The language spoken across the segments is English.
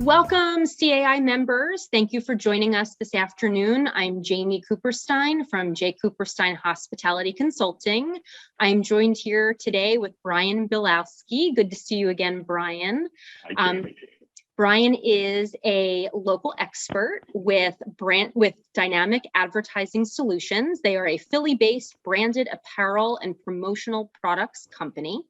Welcome, CAI members. Thank you for joining us this afternoon. I'm Jamie Cooperstein from Cooperstein Hospitality Consulting. I'm joined here today with Brian Bielawski. Good to see you again, Brian. Brian is a local expert with dynamic advertising solutions. They are a Philly-based branded apparel and promotional products company.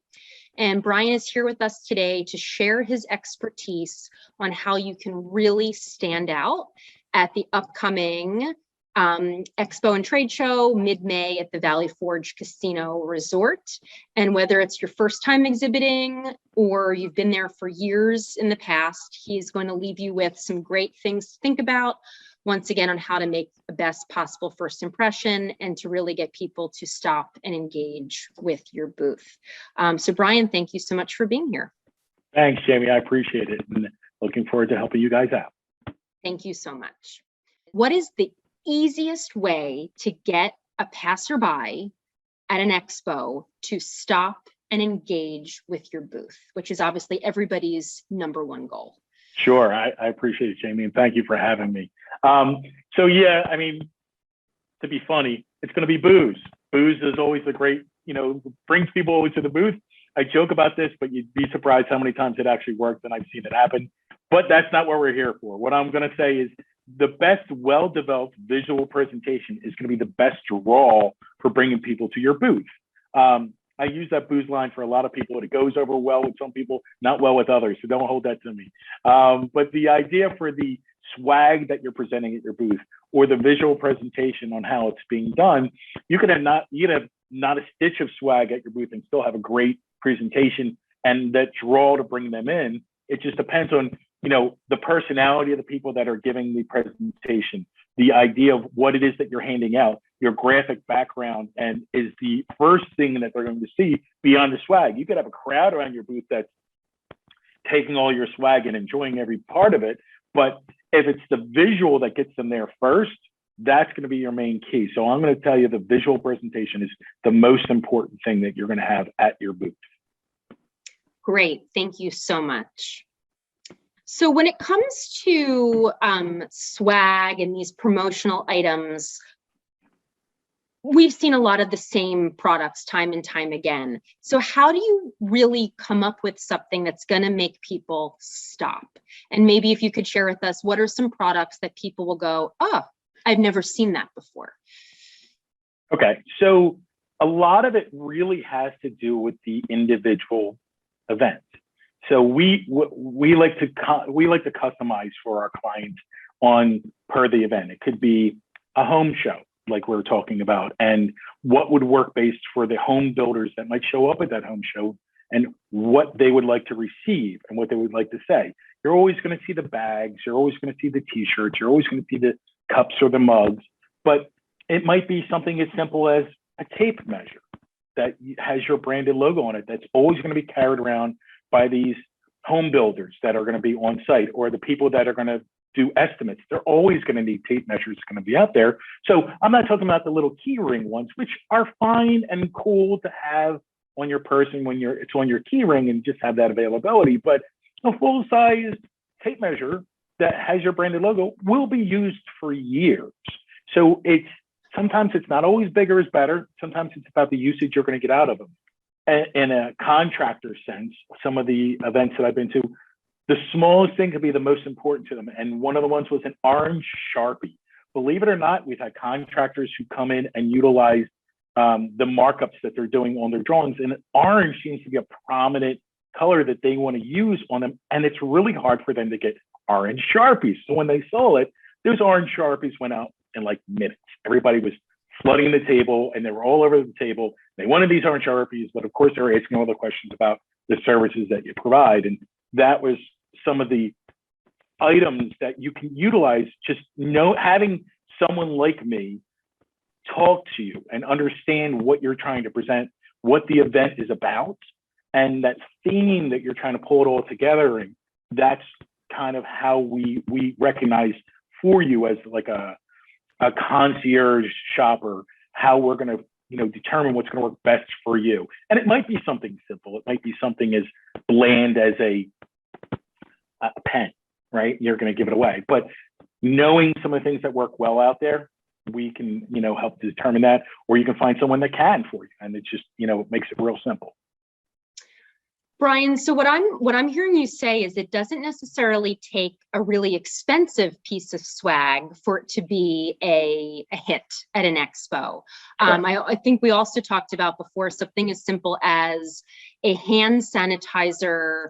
And Brian is here with us today to share his expertise on how you can really stand out at the upcoming Expo and Trade Show mid-May at the Valley Forge Casino Resort. And whether it's your first time exhibiting or you've been there for years in the past, he's going to leave you with some great things to think about, once again, on how to make the best possible first impression and to really get people to stop and engage with your booth. So Brian, thank you so much for being here. Thanks, Jamie. I appreciate it. And looking forward to helping you guys out. Thank you so much. What is the easiest way to get a passerby at an expo to stop and engage with your booth, which is obviously everybody's #1 goal? Sure, I appreciate it, Jamie, and thank you for having me. So yeah, I mean, to be funny, it's going to be booze. Booze is always a great, brings people always to the booth. I joke about this, but you'd be surprised how many times it actually works, and I've seen it happen. But that's not what we're here for. What I'm going to say is the best well-developed visual presentation is going to be the best draw for bringing people to your booth. I use that booze line for a lot of people. It goes over well with some people, not well with others, so don't hold that to me. But the idea for the swag that you're presenting at your booth or the visual presentation on how it's being done, you could have not a stitch of swag at your booth and still have a great presentation and that draw to bring them in. It just depends on the personality of the people that are giving the presentation, the idea of what it is that you're handing out, your graphic background, and is the first thing that they're going to see beyond the swag. You could have a crowd around your booth that's taking all your swag and enjoying every part of it. But if it's the visual that gets them there first, that's going to be your main key. So I'm going to tell you the visual presentation is the most important thing that you're going to have at your booth. Great. Thank you so much. So when it comes to swag and these promotional items, we've seen a lot of the same products time and time again. So how do you really come up with something that's going to make people stop? And maybe if you could share with us, what are some products that people will go, oh, I've never seen that before? Okay, so a lot of it really has to do with the individual event. So we like to customize for our clients per the event. It could be a home show, like we were talking about, and what would work based for the home builders that might show up at that home show and what they would like to receive and what they would like to say. You're always going to see the bags, you're always going to see the t-shirts, you're always going to see the cups or the mugs, but it might be something as simple as a tape measure that has your branded logo on it that's always going to be carried around by these home builders that are going to be on site, or the people that are going to do estimates. They're always going to need tape measures going to be out there. So I'm not talking about the little key ring ones, which are fine and cool to have on your person when it's on your key ring and just have that availability. But a full size tape measure that has your branded logo will be used for years. So sometimes it's not always bigger is better. Sometimes it's about the usage you're going to get out of them. In a contractor sense, some of the events that I've been to, the smallest thing could be the most important to them. And one of the ones was an orange Sharpie. Believe it or not, we've had contractors who come in and utilize the markups that they're doing on their drawings. And orange seems to be a prominent color that they want to use on them. And it's really hard for them to get orange Sharpies. So when they saw it, those orange Sharpies went out in like minutes. Everybody was flooding the table and they were all over the table. They wanted these orange Sharpies, but of course they were asking all the questions about the services that you provide. And that was some of the items that you can utilize, just having someone like me talk to you and understand what you're trying to present, what the event is about, and that theme that you're trying to pull it all together. And that's kind of how we recognize for you as like a concierge shopper, how we're going to determine what's going to work best for you. And it might be something simple. It might be something as bland as a pen. right? You're going to give it away. But knowing some of the things that work well out there, we can, help determine that, or you can find someone that can for you. And it's just, it makes it real simple. Brian, so what I'm hearing you say is it doesn't necessarily take a really expensive piece of swag for it to be a hit at an expo. I think we also talked about before something as simple as a hand sanitizer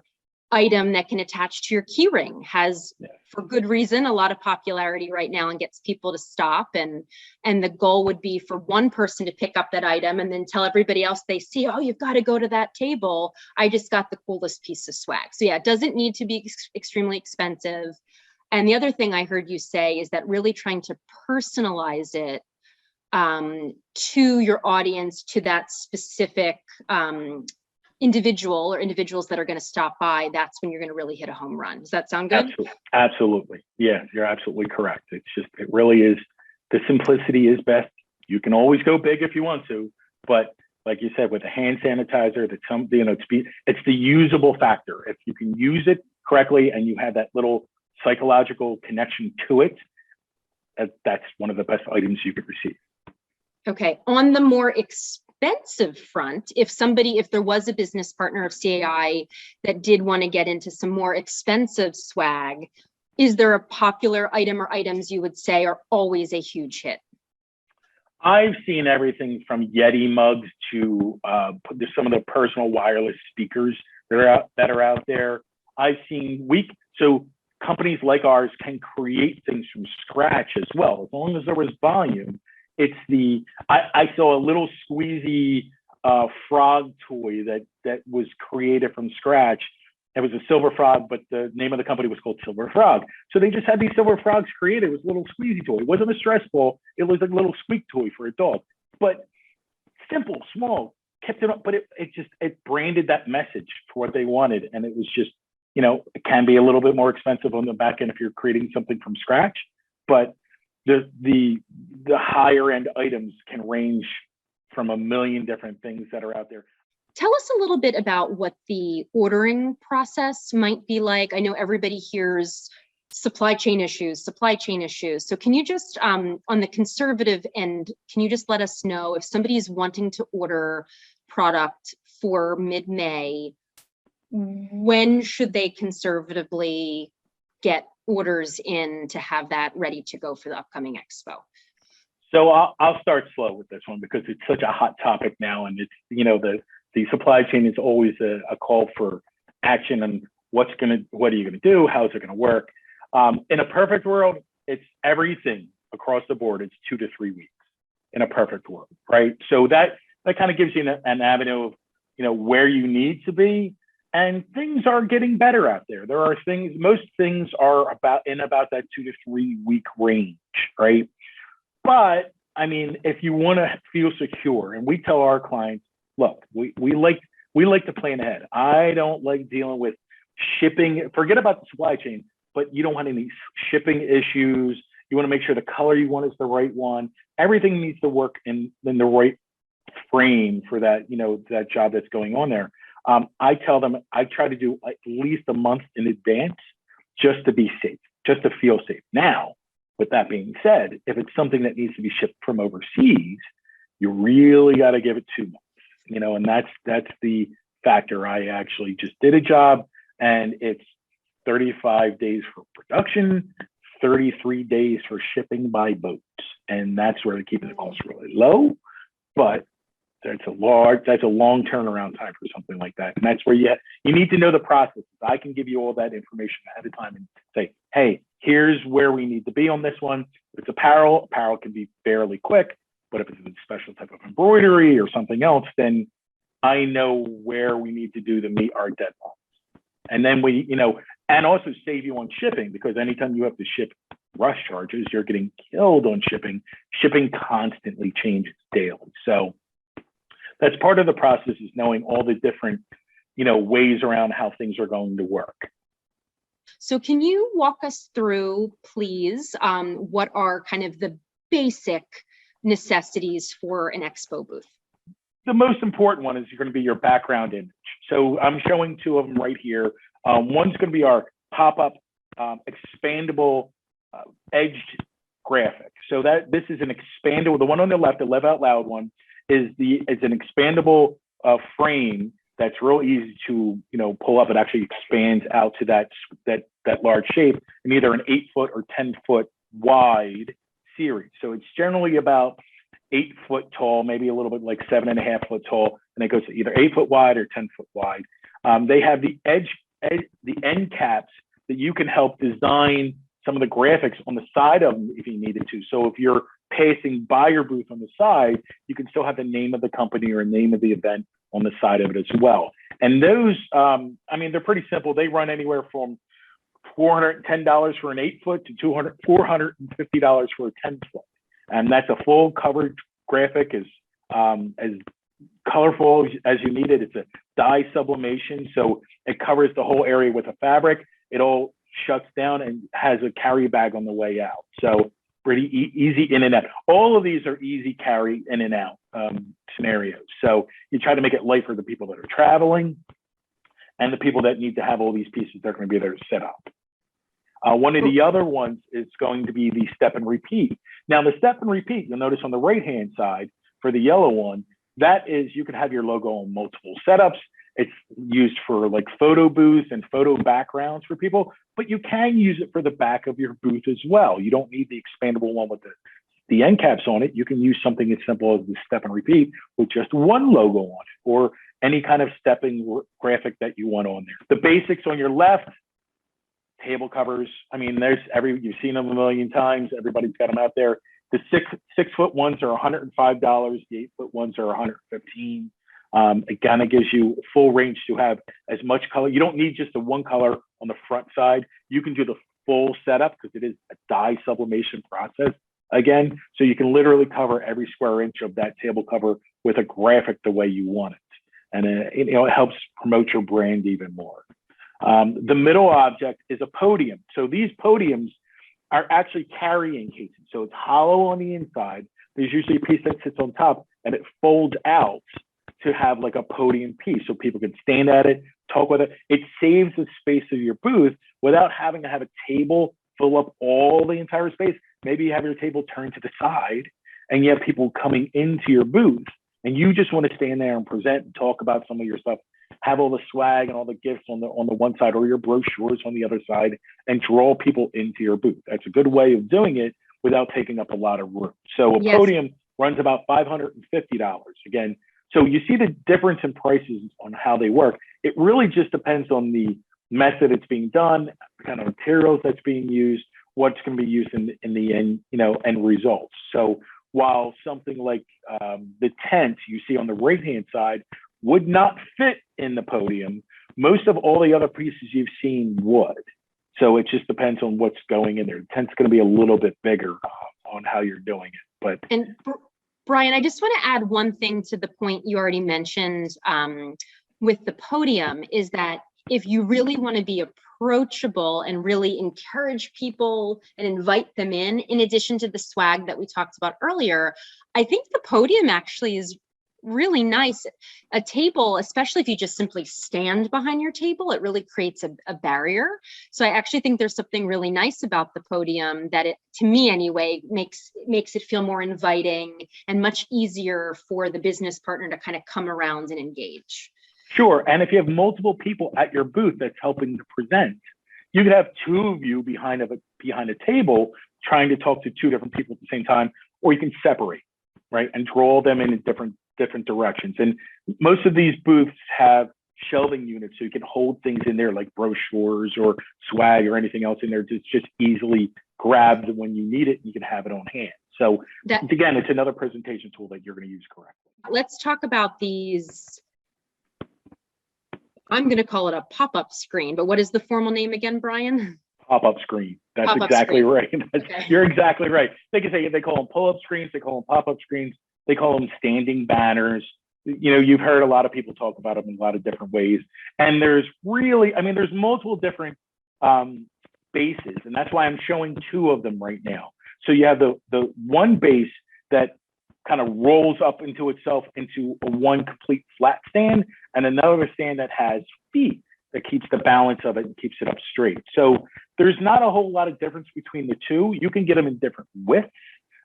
item that can attach to your keyring has, for good reason, a lot of popularity right now and gets people to stop. And the goal would be for one person to pick up that item and then tell everybody else they see, oh, you've got to go to that table. I just got the coolest piece of swag. So yeah, it doesn't need to be extremely expensive. And the other thing I heard you say is that really trying to personalize it to your audience, to that specific individual or individuals that are going to stop by, that's when you're going to really hit a home run. Does that sound good? Absolutely. Yeah, you're absolutely correct. It really is, the simplicity is best. You can always go big if you want to, but like you said, with a hand sanitizer, it's the usable factor. If you can use it correctly and you have that little psychological connection to it, that's one of the best items you could receive. Okay. On the more expensive front, if there was a business partner of CAI that did want to get into some more expensive swag, is there a popular item or items you would say are always a huge hit? I've seen everything from Yeti mugs to some of the personal wireless speakers that are out there. I've seen so companies like ours can create things from scratch as well, as long as there was volume. I saw a little squeezy frog toy that was created from scratch. It was a silver frog, but the name of the company was called Silver Frog. So they just had these silver frogs created. It was a little squeezy toy. It wasn't a stress ball. It was a little squeak toy for a dog. But simple, small, kept it up. But it branded that message for what they wanted. And it was just, it can be a little bit more expensive on the back end if you're creating something from scratch. But the higher end items can range from a million different things that are out there. Tell us a little bit about what the ordering process might be like. I know everybody hears supply chain issues. So can you just, on the conservative end, can you just let us know if somebody is wanting to order product for mid-May, when should they conservatively get orders in to have that ready to go for the upcoming expo? So I'll start slow with this one because it's such a hot topic now, and it's the supply chain is always a call for action and what are you gonna do? How's it gonna work? In a perfect world, it's everything across the board. It's 2 to 3 weeks in a perfect world, right? So that kind of gives you an avenue of where you need to be. And things are getting better out there. Most things are about that 2 to 3 week range, right? But I mean, if you want to feel secure, and we tell our clients, look, we like to plan ahead. I don't like dealing with shipping. Forget about the supply chain, but you don't want any shipping issues. You want to make sure the color you want is the right one. Everything needs to work in the right frame for that, that job that's going on there. I tell them I try to do at least a month in advance just to be safe, just to feel safe. Now, with that being said, if it's something that needs to be shipped from overseas, you really got to give it 2 months, and that's the factor. I actually just did a job, and it's 35 days for production, 33 days for shipping by boat, and that's where they're keeping the cost really low, but that's a long turnaround time for something like that. And that's where you need to know the process. I can give you all that information ahead of time and say, hey, here's where we need to be on this one. If it's apparel can be fairly quick, but if it's a special type of embroidery or something else, then I know where we need to do to meet our deadlines. And then and also save you on shipping, because anytime you have to ship rush charges, you're getting killed on shipping. Shipping constantly changes daily. So that's part of the process, is knowing all the different, ways around how things are going to work. So can you walk us through, please, what are kind of the basic necessities for an expo booth? The most important one is going to be your background image. So I'm showing 2 of them right here. One's going to be our pop-up expandable edged graphic. So that this is an expandable, the one on the left, the Live Out Loud one, is an expandable frame that's real easy to pull up. It actually expands out to that large shape in either an 8-foot or 10-foot wide series. So it's generally about 8 foot tall, maybe a little bit like 7.5 foot tall, and it goes to either 8 foot wide or 10 foot wide. They have the end caps that you can help design some of the graphics on the side of them if you needed to. So if you're passing by your booth on the side, you can still have the name of the company or name of the event on the side of it as well. And those, they're pretty simple. They run anywhere from $410 for an 8-foot to $450 for a 10-foot. And that's a full covered graphic, as colorful as you need it. It's a dye sublimation, so it covers the whole area with a fabric. It all shuts down and has a carry bag on the way out. So pretty easy in and out. All of these are easy carry in and out scenarios. So you try to make it light for the people that are traveling and the people that need to have all these pieces that are going to be there to set up. One of the other ones is going to be the step and repeat. Now the step and repeat, you'll notice on the right-hand side for the yellow one, that is, you can have your logo on multiple setups. It's used for like photo booths and photo backgrounds for people, but you can use it for the back of your booth as well. You don't need the expandable one with the end caps on it. You can use something as simple as the step and repeat with just one logo on it, or any kind of stepping graphic that you want on there. The basics on your left, table covers. I mean, you've seen them a million times. Everybody's got them out there. The six foot ones are $105. The 8-foot ones are $115. Again, it gives you full range to have as much color. You don't need just the one color on the front side. You can do the full setup because it is a dye sublimation process again. So you can literally cover every square inch of that table cover with a graphic the way you want it. And it helps promote your brand even more. The middle object is a podium. So these podiums are actually carrying cases. So it's hollow on the inside. There's usually a piece that sits on top and it folds out to have like a podium piece so people can stand at it, talk with it. It saves the space of your booth without having to have a table fill up all the entire space. Maybe you have your table turned to the side and you have people coming into your booth and you just want to stand there and present and talk about some of your stuff, have all the swag and all the gifts on the one side or your brochures on the other side and draw people into your booth. That's a good way of doing it without taking up a lot of room. So a podium runs about $550. Again, so you see the difference in prices on how they work. It really just depends on the method it's being done, the kind of materials that's being used, what's going to be used in the end, end results. So while something like the tent you see on the right-hand side would not fit in the podium, most of all the other pieces you've seen would. So it just depends on what's going in there. The tent's going to be a little bit bigger on how you're doing it. But Brian, I just want to add one thing to the point you already mentioned with the podium is that if you really want to be approachable and really encourage people and invite them in addition to the swag that we talked about earlier, I think the podium actually is really nice. A table, especially if you just simply stand behind your table, it really creates a barrier. So I actually think there's something really nice about the podium that it, to me anyway, makes it feel more inviting and much easier for the business partner to kind of come around and engage. Sure. And if you have multiple people at your booth that's helping to present, you could have two of you behind a table trying to talk to two different people at the same time, or you can separate, right, and draw them in different directions. And most of these booths have shelving units, so you can hold things in there like brochures or swag or anything else in there. It's just easily grabbed when you need it. You can have it on hand. So again, it's another presentation tool that you're going to use correctly. Let's talk about these. I'm going to call it a pop-up screen, but what is the formal name again, Brian? Pop-up screen. That's exactly right. You're exactly right. They call them pull-up screens. They call them pop-up screens. They call them standing banners. You've heard a lot of people talk about them in a lot of different ways. And there's multiple different bases. And that's why I'm showing two of them right now. So you have the one base that kind of rolls up into itself into one complete flat stand and another stand that has feet. that keeps the balance of it and keeps it up straight. So there's not a whole lot of difference between the two. You can get them in different widths.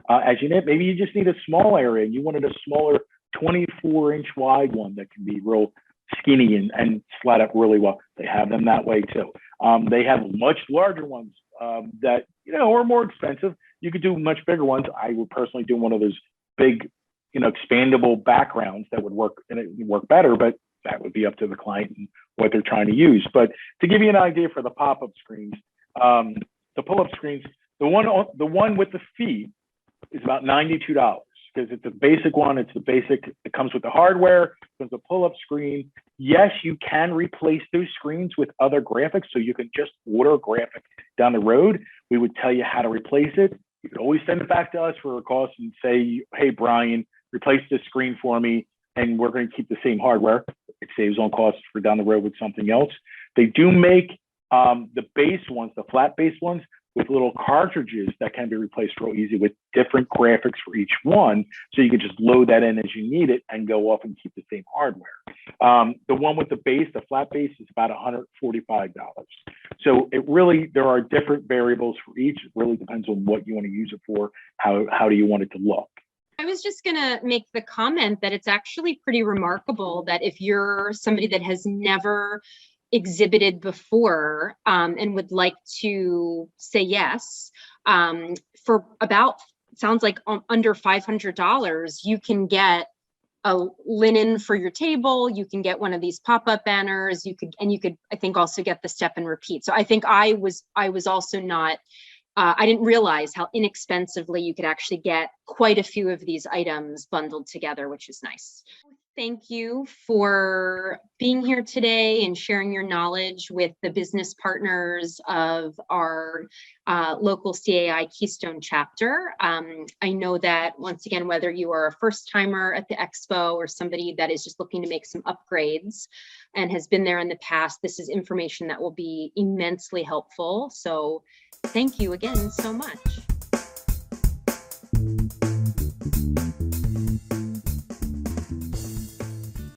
As you know, maybe you just need a small area and you wanted a smaller 24-inch wide one that can be real skinny and slide up really well. They have them that way too. They have much larger ones that, are more expensive. You could do much bigger ones. I would personally do one of those big, expandable backgrounds that would work, and it would work better, but that would be up to the client and what they're trying to use. But to give you an idea for the pop-up screens, the pull-up screens, the one with the feet is about $92 because it's a basic one. It comes with the hardware. There's a pull-up screen. Yes, you can replace those screens with other graphics. So you can just order a graphic down the road. We would tell you how to replace it. You could always send it back to us for a cost and say, hey, Brian, replace this screen for me, and we're going to keep the same hardware. It saves on costs for down the road with something else. They do make the base ones, the flat base ones, with little cartridges that can be replaced real easy with different graphics for each one. So you can just load that in as you need it and go off and keep the same hardware. The one with the base, the flat base, is about $145. So there are different variables for each. It really depends on what you want to use it for. How do you want it to look? I was just going to make the comment that it's actually pretty remarkable that if you're somebody that has never exhibited before and would like to say yes, for about, sounds like under $500, you can get a linen for your table. You can get one of these pop-up banners. You could, I think, also get the step and repeat. So I think I was also not, I didn't realize how inexpensively you could actually get quite a few of these items bundled together, which is nice. Thank you for being here today and sharing your knowledge with the business partners of our local CAI Keystone chapter. I know that, once again, whether you are a first timer at the Expo or somebody that is just looking to make some upgrades and has been there in the past, this is information that will be immensely helpful. So thank you again so much.